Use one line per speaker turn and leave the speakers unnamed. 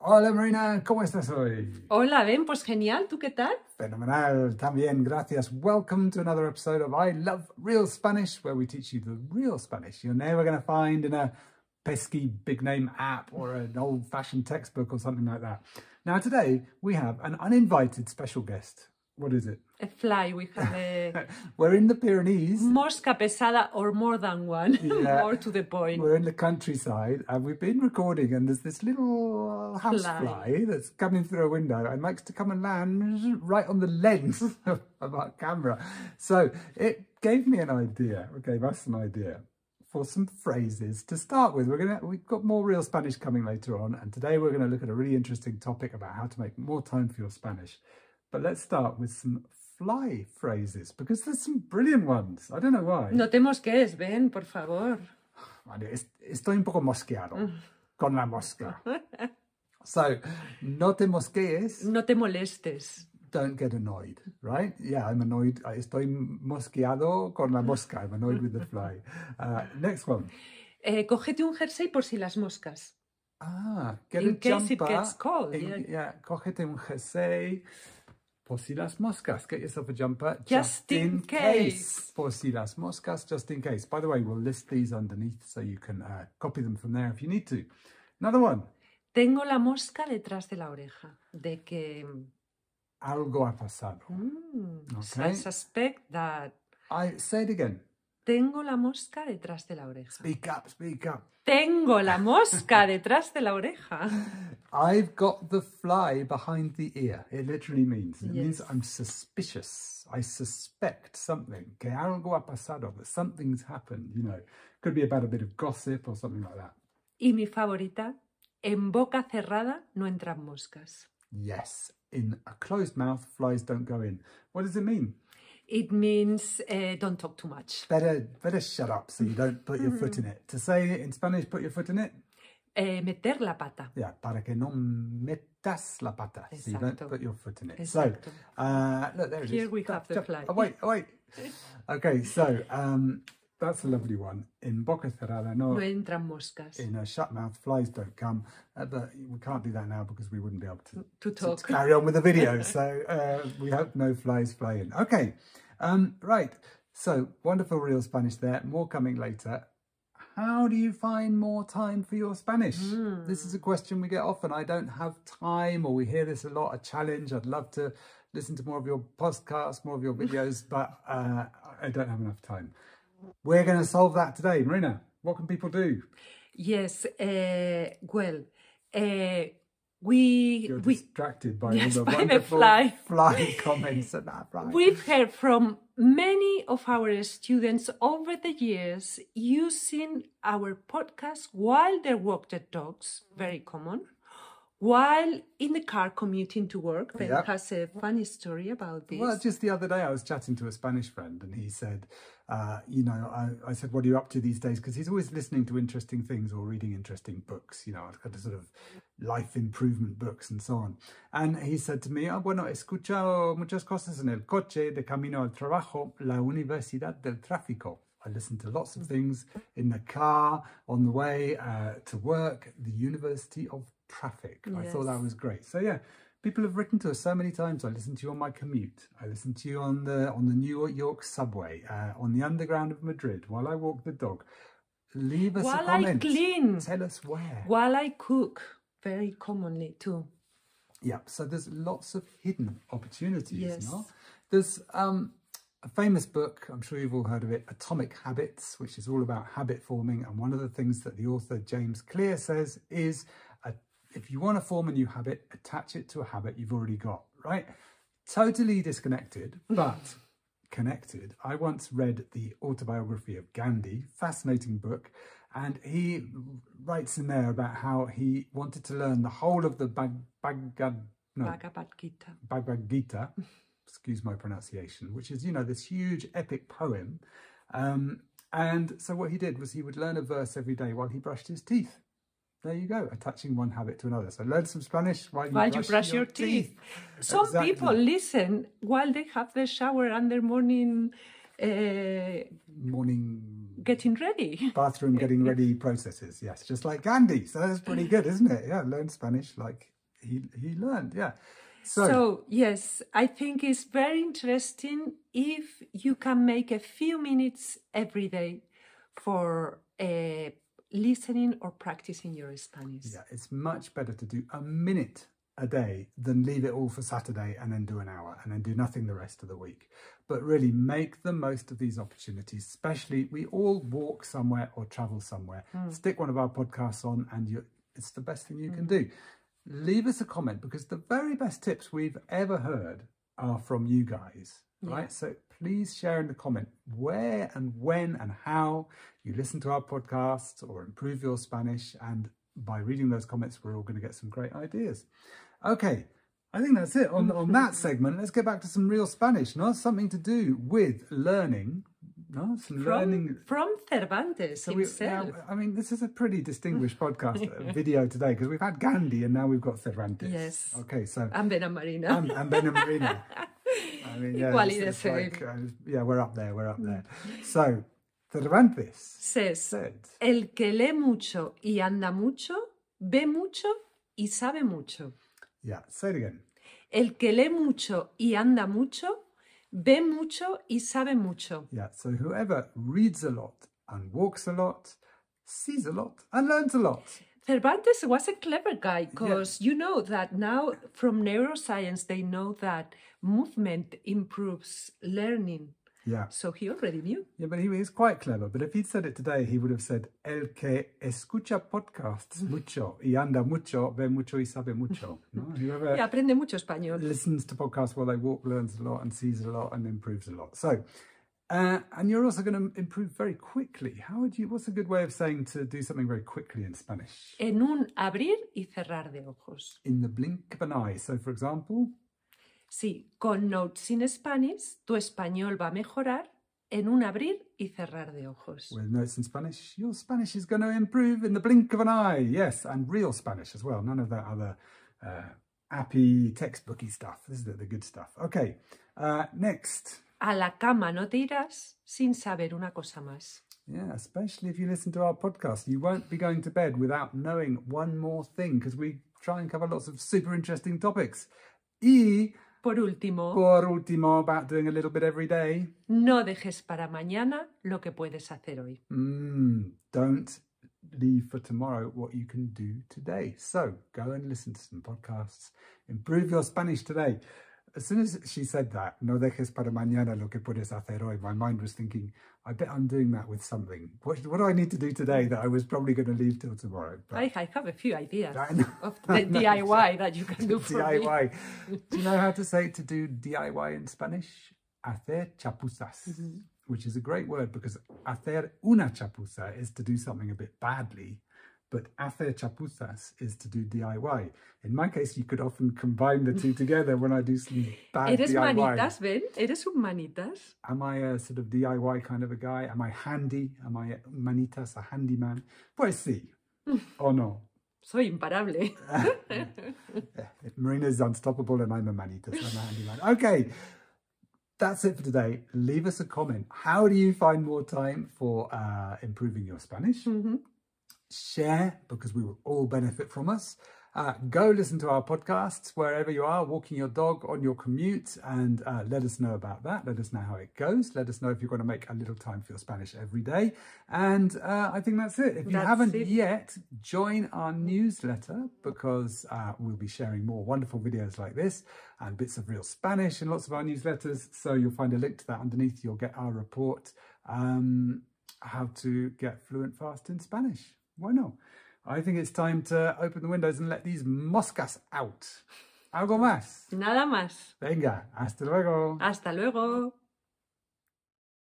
Hola Marina, ¿cómo estás hoy?
Hola, Ben, pues genial, ¿tú qué tal?
Fenomenal, también, gracias. Welcome to another episode of I Love Real Spanish, where we teach you the real Spanish you're never going to find in a pesky big name app or an old-fashioned textbook or something like that. Now today we have an uninvited special guest. What is it?
A fly, we have a
We're in the Pyrenees.
mosca pesada or more than one,
Yeah.
more to the point.
We're in the countryside and we've been recording and there's this little housefly that's coming through a window and likes to come and land right on the lens of our camera. So it gave me an idea, it gave us an idea for some phrases to start with. We've got more real Spanish coming later on, and today we're going to look at a really interesting topic about how to make more time for your Spanish. But let's start with some fly phrases, because there's some brilliant ones. I don't know why.
No te mosquees, Ben, por favor.
Vale, estoy un poco mosqueado con la mosca. So, no te mosquees.
No te molestes.
Don't get annoyed, right? Yeah, I'm annoyed. Estoy mosqueado con la mosca. I'm annoyed with the fly. Next one.
Cógete un jersey por si las moscas.
Get
In
a
case
jumper.
it gets cold.
Yeah, cógete un jersey. Por si las moscas, get yourself a jumper.
Just in case.
Por si las moscas, just in case. By the way, we'll list these underneath so you can copy them from there if you need to. Another one.
Tengo la mosca detrás de la oreja. De que...
Algo ha pasado.
Okay. I suspect that...
Say it again.
Tengo la mosca detrás de la oreja.
Speak up, speak up.
Tengo la mosca detrás de la oreja.
I've got the fly behind the ear. It literally means. It means I'm suspicious. I suspect something. Que algo ha pasado. That something's happened, you know. Could be about a bit of gossip or something like that.
Y mi favorita, en boca cerrada no entran moscas.
Yes. In a closed mouth, flies don't go in. What does it mean?
It means don't talk too much.
Better shut up so you don't put your foot in it. To say it in Spanish, put your foot in it?
Meter la pata.
Yeah, para que no metas la pata.
Exacto.
So you don't put your foot in it.
Exacto.
So, look, there it is.
Here we have the fly.
Oh, wait. Okay, so that's a lovely one. In boca cerrada, no
entran moscas.
In a shut mouth, flies don't come. But we can't do that now because we wouldn't be able to carry on with the video. So we hope no flies fly in. Okay, right. So wonderful real Spanish there. More coming later. How do you find more time for your Spanish? This is a question we get often. I don't have time, or we hear this a lot, a challenge. I'd love to listen to more of your podcasts, more of your videos, but I don't have enough time. We're going to solve that today. Marina, what can people do?
Yes, You're
distracted by all the
by
wonderful
the
fly comments at that. Right.
We've heard from many of our students over the years using our podcast while they walk their dogs, very common, while in the car commuting to work. Ben has a funny story about this.
Well, just the other day I was chatting to a Spanish friend and he said, I said, what are you up to these days? Because he's always listening to interesting things or reading interesting books, kind of sort of life improvement books and so on. And he said to me, bueno, escucho muchas cosas en el coche de camino al trabajo, la universidad del tráfico. I listen to lots of things in the car, on the way to work, the University of Traffic. I thought that was great. So yeah, people have written to us so many times. I listen to you on my commute. I listen to you on the New York subway, on the underground of Madrid, while I walk the dog. Leave us a comment.
While I clean.
Tell us where.
While I cook, very commonly too.
Yeah, so there's lots of hidden opportunities.
Yes.
No? There's a famous book, I'm sure you've all heard of it, Atomic Habits, which is all about habit forming. And one of the things that the author James Clear says is, if you want to form a new habit, attach it to a habit you've already got, right? Totally disconnected, but connected. I once read the autobiography of Gandhi, fascinating book, and he writes in there about how he wanted to learn the whole of the Bhagavad Gita, excuse my pronunciation, which is, this huge epic poem. And so what he did was he would learn a verse every day while he brushed his teeth. There you go, attaching one habit to another. So learn some Spanish while you brush your teeth.
Some people listen while they have their shower and their morning
Morning
getting ready.
bathroom getting ready processes. Yes, just like Gandhi. So that's pretty good, isn't it? Yeah, learn Spanish like he learned. Yeah.
So yes, I think it's very interesting if you can make a few minutes every day for listening or practicing your Spanish.
Yeah, it's much better to do a minute a day than leave it all for Saturday and then do an hour and then do nothing the rest of the week. But really make the most of these opportunities, especially we all walk somewhere or travel somewhere. Stick one of our podcasts on and it's the best thing you can do. Leave us a comment because the very best tips we've ever heard are from you guys, right? So please share in the comment where and when and how you listen to our podcasts or improve your Spanish. And by reading those comments, we're all going to get some great ideas. Okay, I think that's it on that segment. Let's get back to some real Spanish, no? Something to do with learning. No, learning
from Cervantes himself.
I mean, this is a pretty distinguished podcast video today because we've had Gandhi and now we've got Cervantes.
Yes.
Okay, so
and Ben and Marina.
And Ben and Marina. I mean, yeah, we're up there. We're up there. So Cervantes
said, "El que lee mucho y anda mucho, ve mucho y sabe mucho."
Yeah, say it again.
El que lee mucho y anda mucho, ve mucho y sabe mucho.
Yeah, so whoever reads a lot and walks a lot, sees a lot and learns a lot.
Cervantes was a clever guy because you know that now from neuroscience they know that movement improves learning.
Yeah.
So he already knew.
Yeah, but he is quite clever. But if he'd said it today, he would have said, el que escucha podcasts mucho y anda mucho, ve mucho y sabe mucho. No? Whoever
aprende mucho español.
Listens to podcasts while they walk, learns a lot and sees a lot and improves a lot. So, and you're also going to improve very quickly. What's a good way of saying to do something very quickly in Spanish?
En un abrir y cerrar de ojos.
In the blink of an eye. So, for example...
Sí, con Notes in Spanish, tu español va a mejorar en un abrir y cerrar de ojos.
With Notes in Spanish, your Spanish is going to improve in the blink of an eye. Yes, and real Spanish as well. None of that other appy, textbooky stuff. This is the good stuff. Okay, next.
A la cama no te irás sin saber una cosa más.
Yeah, especially if you listen to our podcast. You won't be going to bed without knowing one more thing because we try and cover lots of super interesting topics. Y...
Por último,
about doing a little bit every day.
No dejes para mañana lo que puedes hacer hoy.
Don't leave for tomorrow what you can do today. So go and listen to some podcasts. Improve your Spanish today. As soon as she said that, no dejes para mañana lo que puedes hacer hoy, my mind was thinking, I bet I'm doing that with something. What do I need to do today that I was probably going to leave till tomorrow? But
I have a few ideas of the DIY that you can do for
DIY. Me. Do you know how to say to do DIY in Spanish? Hacer chapuzas, which is a great word because hacer una chapuza is to do something a bit badly. But hacer chapuzas is to do DIY. In my case, you could often combine the two together when I do some bad
Eres
DIY.
Manitas, Ben? Eres un manitas?
Am I a sort of DIY kind of a guy? Am I handy? Am I manitas, a handyman? Pues sí. Or no?
Soy imparable.
Marina's unstoppable and I'm a manitas. I'm a handyman. Okay. That's it for today. Leave us a comment. How do you find more time for improving your Spanish? Share, because we will all benefit from us. Go listen to our podcasts wherever you are, walking your dog, on your commute, and let us know about that. Let us know how it goes. Let us know if you're going to make a little time for your Spanish every day. And I think that's it. If you haven't yet, join our newsletter because we'll be sharing more wonderful videos like this and bits of real Spanish in lots of our newsletters. So you'll find a link to that underneath. You'll get our report, how to get fluent fast in Spanish. Bueno, I think it's time to open the windows and let these moscas out. ¿Algo más?
Nada más.
Venga, hasta luego.
Hasta luego.